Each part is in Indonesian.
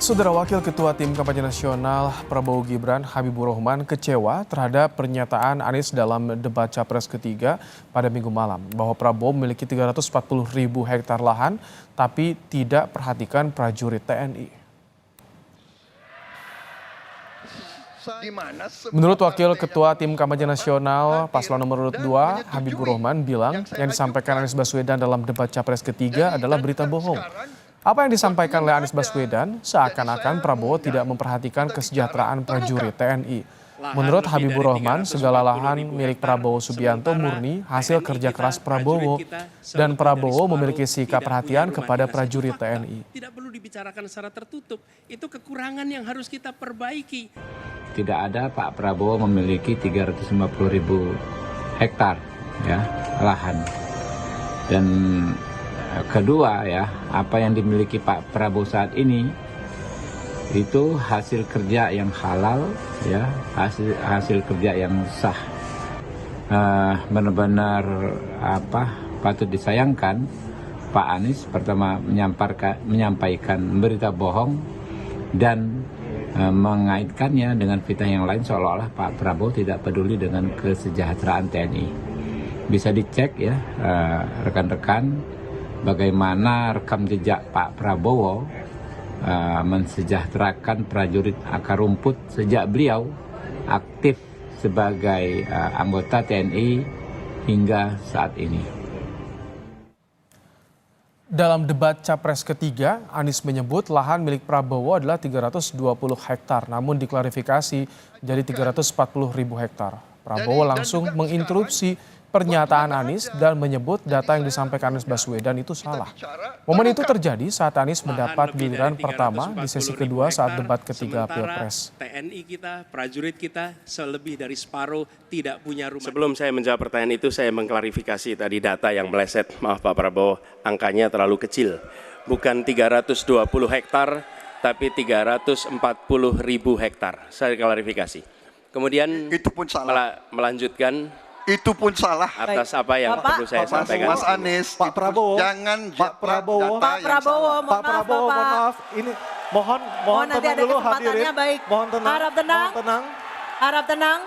Saudara Wakil Ketua Tim Kampanye Nasional Prabowo Gibran Habibur Rahman kecewa terhadap pernyataan Anies dalam debat Capres ketiga pada Minggu malam bahwa Prabowo memiliki 340.000 hektar lahan tapi tidak perhatikan prajurit TNI. Menurut Wakil Ketua Tim Kampanye Nasional Paslon nomor urut 2, Habibur Rahman bilang yang disampaikan Anies Baswedan dalam debat Capres ketiga adalah berita bohong. Apa yang disampaikan oleh Anies Baswedan seakan-akan Prabowo tidak memperhatikan kesejahteraan prajurit TNI. Menurut Habibur Rahman, segala lahan milik Prabowo Subianto murni hasil kerja keras Prabowo dan Prabowo memiliki sikap perhatian kepada prajurit TNI. Tidak perlu dibicarakan secara tertutup, itu kekurangan yang harus kita perbaiki. Tidak ada Pak Prabowo memiliki 350.000 hektar ya, lahan. Dan kedua ya, apa yang dimiliki Pak Prabowo saat ini itu hasil kerja yang halal ya, hasil kerja yang sah. Benar-benar patut disayangkan Pak Anies pertama menyampaikan berita bohong dan mengaitkannya dengan fitnah yang lain seolah-olah Pak Prabowo tidak peduli dengan kesejahteraan TNI. Bisa dicek ya rekan-rekan bagaimana rekam jejak Pak Prabowo mensejahterakan prajurit akar rumput sejak beliau aktif sebagai anggota TNI hingga saat ini. Dalam debat Capres ketiga, Anies menyebut lahan milik Prabowo adalah 320 hektar, namun diklarifikasi jadi 340.000 hektar. Prabowo langsung menginterupsi pernyataan Anies dan menyebut data yang disampaikan Anies Baswedan itu salah. Momen itu terjadi saat Anies mendapat giliran pertama di sesi kedua saat debat ketiga Pilpres. TNI kita, prajurit kita, selebih dari separuh tidak punya rumah. Sebelum saya menjawab pertanyaan itu, saya mengklarifikasi tadi data yang meleset. Maaf Pak Prabowo, angkanya terlalu kecil. Bukan 320 hektar, tapi 340.000 hektar. Saya klarifikasi. Kemudian itu pun salah. Melanjutkan. Itu pun salah. Atas apa yang perlu saya sampaikan. Mas Anies, Pak Prabowo, jangan Pak Prabowo, Pak Prabowo, mohon maaf, ini mohon tenang dulu hadirin, mohon tenang, harap tenang.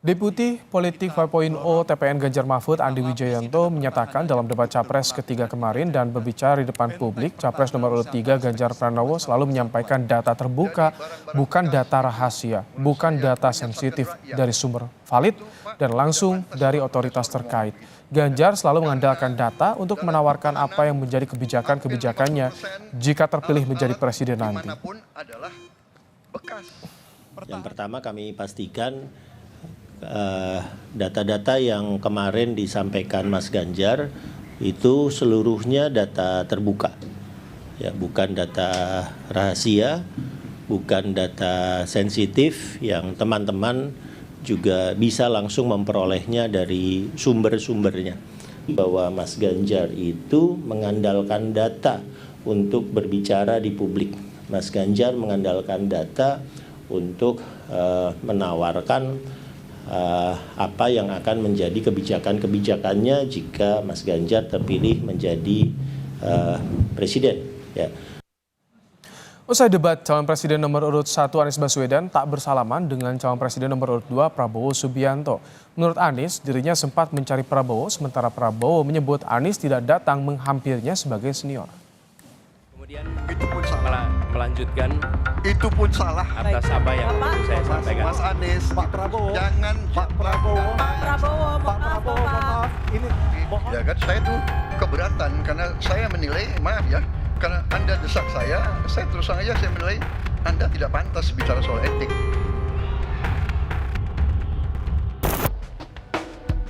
Deputi Politik 5.0 TPN Ganjar Mahfud Andi Wijayanto menyatakan dalam debat Capres ketiga kemarin dan berbicara di depan publik, Capres nomor urut 3 Ganjar Pranowo selalu menyampaikan data terbuka, bukan data rahasia, bukan data sensitif dari sumber valid dan langsung dari otoritas terkait. Ganjar selalu mengandalkan data untuk menawarkan apa yang menjadi kebijakan-kebijakannya jika terpilih menjadi presiden nanti. Yang pertama kami pastikan data-data yang kemarin disampaikan Mas Ganjar itu seluruhnya data terbuka, ya, bukan data rahasia, bukan data sensitif yang teman-teman juga bisa langsung memperolehnya dari sumber-sumbernya. Bahwa Mas Ganjar itu mengandalkan data untuk berbicara di publik. Mas Ganjar mengandalkan data untuk menawarkan apa yang akan menjadi kebijakan-kebijakannya jika Mas Ganjar terpilih menjadi presiden. Ya. Usai debat, calon presiden nomor urut 1 Anies Baswedan tak bersalaman dengan calon presiden nomor urut 2 Prabowo Subianto. Menurut Anies, dirinya sempat mencari Prabowo, sementara Prabowo menyebut Anies tidak datang menghampirinya sebagai senior. Kemudian itu pun salah. Melanjutkan. Itu pun salah. Atas apa yang perlu saya sampaikan. Mas Anies, Pak Prabowo, jangan Pak Prabowo, Mohon maaf, ini mohon. Ya kan, saya tuh keberatan karena saya menilai, maaf ya, karena Anda desak saya terus terang aja saya menilai Anda tidak pantas bicara soal etik.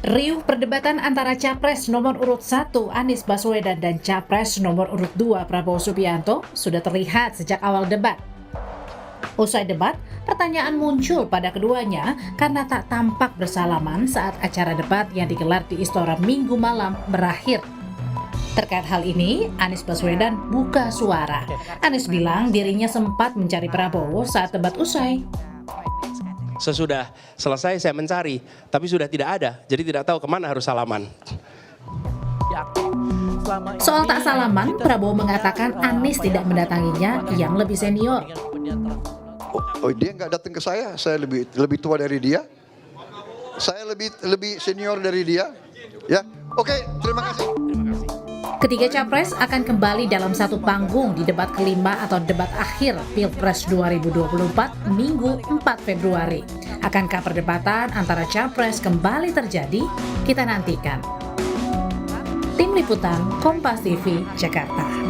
Riuh perdebatan antara Capres nomor urut 1 Anies Baswedan dan Capres nomor urut 2 Prabowo Subianto sudah terlihat sejak awal debat. Usai debat, pertanyaan muncul pada keduanya karena tak tampak bersalaman saat acara debat yang digelar di Istora Minggu malam berakhir. Terkait hal ini, Anies Baswedan buka suara. Anies bilang dirinya sempat mencari Prabowo saat debat usai. Sesudah selesai saya mencari, tapi sudah tidak ada, jadi tidak tahu kemana harus salaman. Soal tak salaman, Prabowo mengatakan Anies tidak mendatanginya yang lebih senior. Oh, dia nggak datang ke saya lebih tua dari dia. Saya lebih senior dari dia. Ya, oke, terima kasih. Ketiga capres akan kembali dalam satu panggung di debat kelima atau debat akhir Pilpres 2024 Minggu 4 Februari. Akankah perdebatan antara capres kembali terjadi? Kita nantikan. Tim Liputan Kompas TV, Jakarta.